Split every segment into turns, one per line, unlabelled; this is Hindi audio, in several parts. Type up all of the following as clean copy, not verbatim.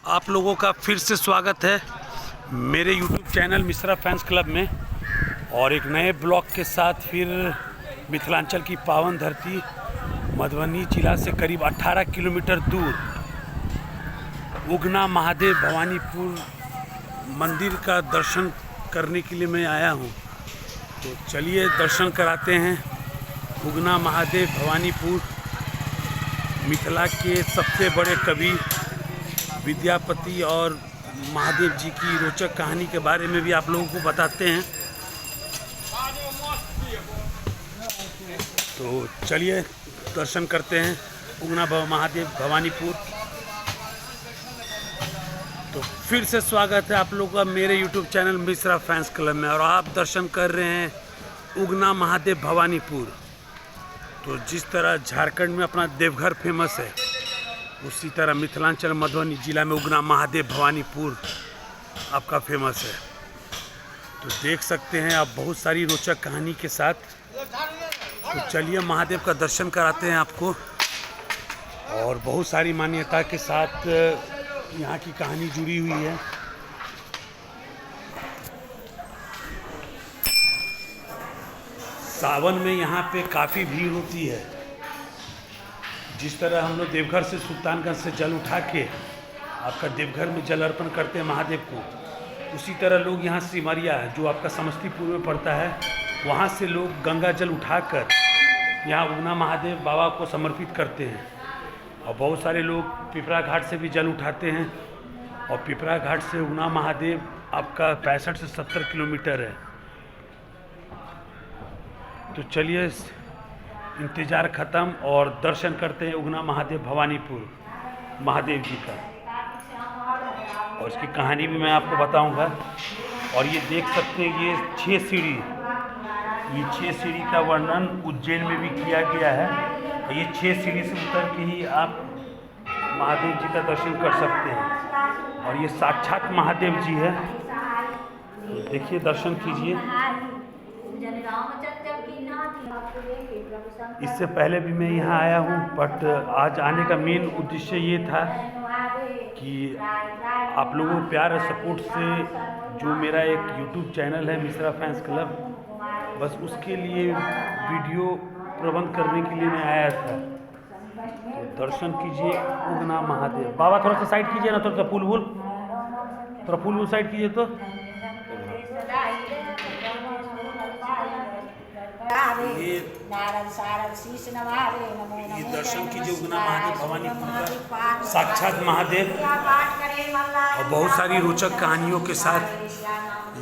आप लोगों का फिर से स्वागत है मेरे YouTube channel Mishra fans club में और एक नए ब्लॉग के साथ फिर मिथिलांचल की पावन धरती मधुबनी जिला से करीब 18 किलोमीटर दूर उगना महादेव भवानीपुर मंदिर का दर्शन करने के लिए मैं आया हूं। तो चलिए दर्शन कराते हैं उगना महादेव भवानीपुर। मिथिला के सबसे बड़े कवि विद्यापति और महादेव जी की रोचक कहानी के बारे में भी आप लोगों को बताते हैं। तो चलिए दर्शन करते हैं उगना महादेव भवानीपुर। तो फिर से स्वागत है आप लोगों का मेरे YouTube channel Mishra fans club में और आप दर्शन कर रहे हैं उगना महादेव भवानीपुर। तो जिस तरह झारखंड में अपना देवघर फेमस है उसी तरह मिथिलांचल मधुबनी जिला में उगना महादेव भवानीपुर आपका फेमस है। तो देख सकते हैं आप बहुत सारी रोचक कहानी के साथ। तो चलिए महादेव का दर्शन कराते हैं आपको और बहुत सारी मान्यता के साथ यहाँ की कहानी जुड़ी हुई है। सावन में यहाँ पे काफ़ी भीड़ होती है। जिस तरह हम लोग देवघर से सुल्तानगंज से जल उठा के आपका देवघर में जल अर्पण करते हैं महादेव को, उसी तरह लोग यहाँ सिमरिया जो आपका समस्तीपुर में पड़ता है वहाँ से लोग गंगा जल उठाकर यहाँ उगना महादेव बाबा को समर्पित करते हैं। और बहुत सारे लोग पिपरा घाट से भी जल उठाते हैं और पिपरा घाट से उगना महादेव आपका 65 से 70 किलोमीटर है। तो चलिए इंतज़ार ख़त्म और दर्शन करते हैं उगना महादेव भवानीपुर महादेव जी का। और इसकी कहानी भी मैं आपको बताऊंगा। और ये देख सकते हैं ये 6 सीढ़ी का वर्णन उज्जैन में भी किया गया है। और ये 6 सीढ़ी से उतर के ही आप महादेव जी का दर्शन कर सकते हैं। और ये साक्षात महादेव जी है। तो देखिए दर्शन कीजिए। इससे पहले भी मैं यहाँ आया हूँ बट आज आने का मेन उद्देश्य ये था कि आप लोगों को प्यार और सपोर्ट से जो मेरा एक YouTube चैनल है मिश्रा फैंस क्लब, बस उसके लिए वीडियो प्रबंध करने के लिए मैं आया था। तो दर्शन कीजिए उगना महादेव। बाबा थोड़ा सा साइड कीजिए ना, थोड़ा सा थोड़ा फूल साइड कीजिए। तो ये दर्शन कीजिए उगना महादेव भवानीपुर का साक्षात महादेव और बहुत सारी रोचक कहानियों के साथ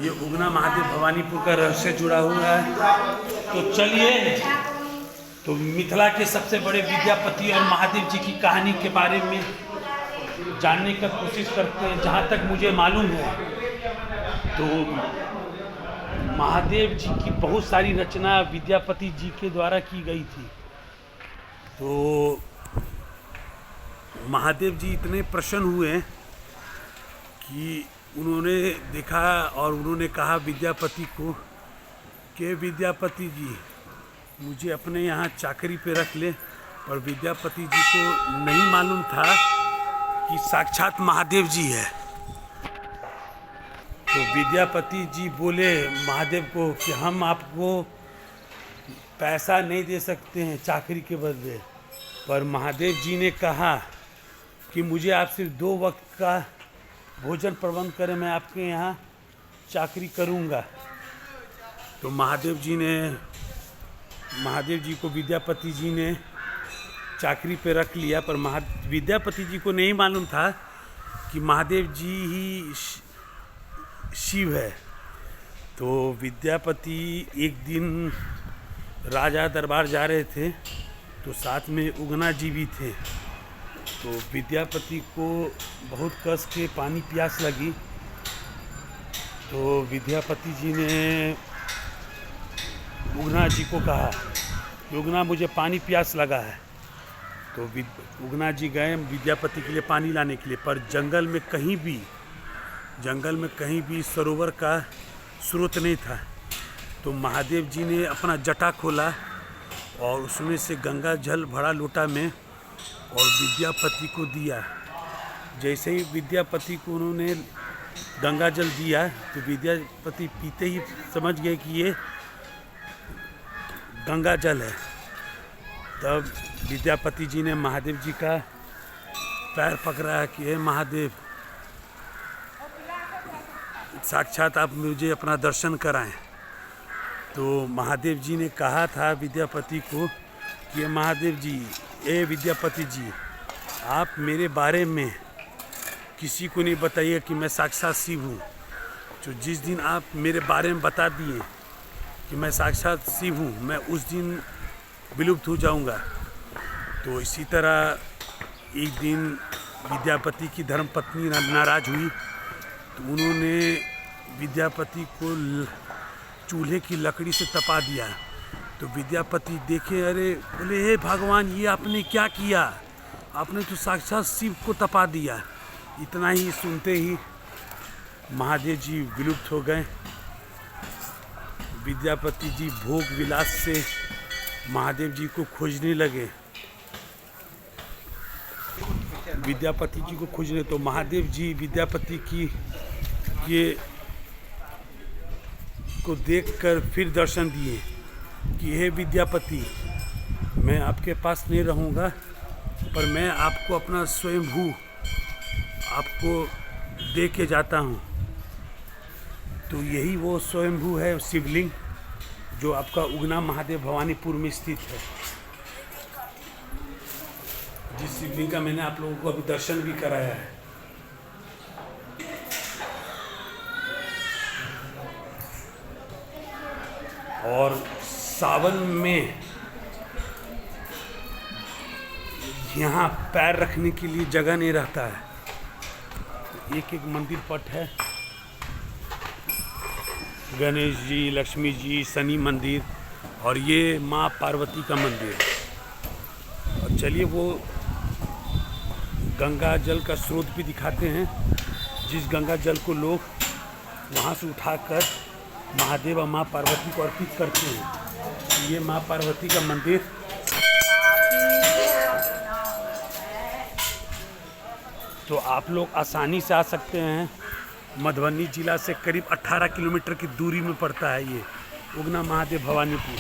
ये उगना महादेव भवानीपुर का रहस्य जुड़ा हुआ है। तो चलिए तो मिथिला के सबसे बड़े विद्यापति और महादेव जी की कहानी के बारे में जानने का कोशिश करते हैं। जहाँ तक मुझे मालूम है तो महादेव जी की बहुत सारी रचना विद्यापति जी के द्वारा की गई थी। तो महादेव जी इतने प्रसन्न हुए कि उन्होंने देखा और उन्होंने कहा विद्यापति को कि विद्यापति जी मुझे अपने यहाँ चाकरी पे रख ले। पर विद्यापति जी को नहीं मालूम था कि साक्षात महादेव जी है। तो विद्यापति जी बोले महादेव को कि हम आपको पैसा नहीं दे सकते हैं चाकरी के बदले। पर महादेव जी ने कहा कि मुझे आप सिर्फ 2 वक्त का भोजन प्रबंध करें, मैं आपके यहाँ चाकरी करूँगा। तो महादेव जी को विद्यापति जी ने चाकरी पे रख लिया। पर विद्यापति जी को नहीं मालूम था कि महादेव जी ही शिव है। तो विद्यापति एक दिन राजा दरबार जा रहे थे तो साथ में उगना जी भी थे। तो विद्यापति को बहुत कस के पानी प्यास लगी। तो विद्यापति जी ने उगना जी को कहा कि उगना मुझे पानी प्यास लगा है। तो उगना जी गए विद्यापति के लिए पानी लाने के लिए। पर जंगल में कहीं भी सरोवर का स्रोत नहीं था। तो महादेव जी ने अपना जटा खोला और उसमें से गंगा जल भरा लोटा में और विद्यापति को दिया। जैसे ही विद्यापति को उन्होंने गंगा जल दिया तो विद्यापति पीते ही समझ गए कि ये गंगा जल है। तब विद्यापति जी ने महादेव जी का पैर पकड़ा कि हे महादेव, साक्षात आप मुझे अपना दर्शन कराएं। तो महादेव जी ने कहा था विद्यापति को कि महादेव जी, ए विद्यापति जी, आप मेरे बारे में किसी को नहीं बताइए कि मैं साक्षात शिव हूँ। तो जिस दिन आप मेरे बारे में बता दिए कि मैं साक्षात शिव हूँ, मैं उस दिन विलुप्त हो जाऊँगा। तो इसी तरह एक दिन विद्यापति की धर्मपत्नी नाराज हुई तो उन्होंने विद्यापति को चूल्हे की लकड़ी से तपा दिया। तो विद्यापति देखे, अरे बोले, हे भगवान, ये आपने क्या किया? आपने तो साक्षात शिव को तपा दिया। इतना ही सुनते ही महादेव जी विलुप्त हो गए। विद्यापति जी भोग विलास से महादेव जी को खोजने लगे। विद्यापति जी को खोजने तो महादेव जी विद्यापति की ये को देखकर फिर दर्शन दिए कि हे विद्यापति, मैं आपके पास नहीं रहूँगा, पर मैं आपको अपना स्वयंभू आपको दे के जाता हूँ। तो यही वो स्वयंभू है शिवलिंग जो आपका उगना महादेव भवानीपुर में स्थित है। जिस शिवलिंग का मैंने आप लोगों को अभी दर्शन भी कराया है। और सावन में यहाँ पैर रखने के लिए जगह नहीं रहता है। एक एक मंदिर पट है, गणेश जी, लक्ष्मी जी, शनि मंदिर और ये माँ पार्वती का मंदिर। और चलिए वो गंगा जल का स्रोत भी दिखाते हैं, जिस गंगा जल को लोग वहाँ से उठाकर महादेव और माँ पार्वती को अर्पित करते हैं। ये माँ पार्वती का मंदिर तो आप लोग आसानी से आ सकते हैं। मधुबनी जिला से करीब 18 किलोमीटर की दूरी में पड़ता है ये उगना महादेव भवानीपुर।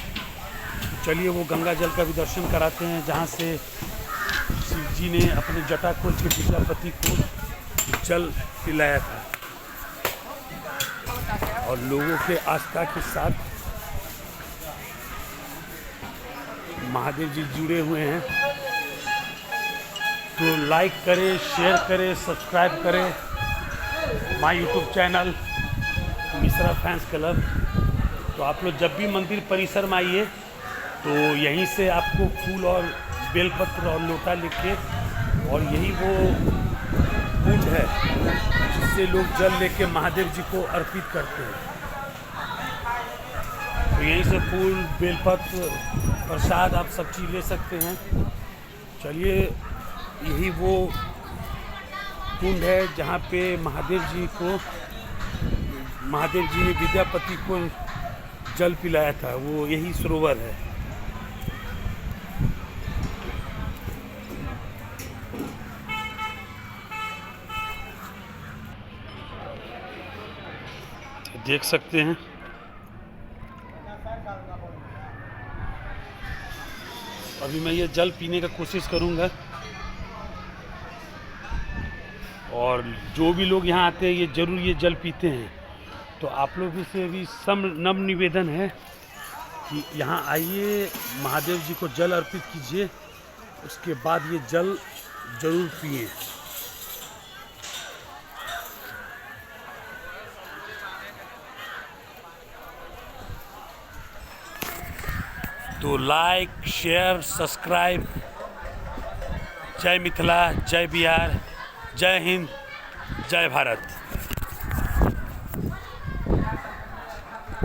तो चलिए वो गंगा जल का भी दर्शन कराते हैं, जहाँ से शिव जी ने अपने जटा खोल के विद्यापति को जल पिलाया था। और लोगों के आस्था के साथ महादेव जी जुड़े हुए हैं। तो लाइक करें, शेयर करें, सब्सक्राइब करें my YouTube channel Mishra fans club. तो आप लोग जब भी मंदिर परिसर में आइए तो यहीं से आपको फूल और बेलपत्र और लोटा लेके, और यही वो कुंड है जिससे लोग जल लेके महादेव जी को अर्पित करते हैं। तो यहीं से फूल, बेलपत्र, प्रसाद आप सब चीज़ ले सकते हैं। चलिए यही वो कुंड है जहाँ पे महादेव जी ने विद्यापति को जल पिलाया था, वो यही सरोवर है। देख सकते हैं अभी मैं ये जल पीने का कोशिश करूंगा। और जो भी लोग यहाँ आते हैं ये ज़रूर ये जल पीते हैं। तो आप लोगों से भी नम्र निवेदन है कि यहाँ आइए, महादेव जी को जल अर्पित कीजिए, उसके बाद ये जल ज़रूर पिए। तो लाइक, शेयर, सब्सक्राइब। जय मिथिला, जय बिहार, जय हिंद, जय भारत।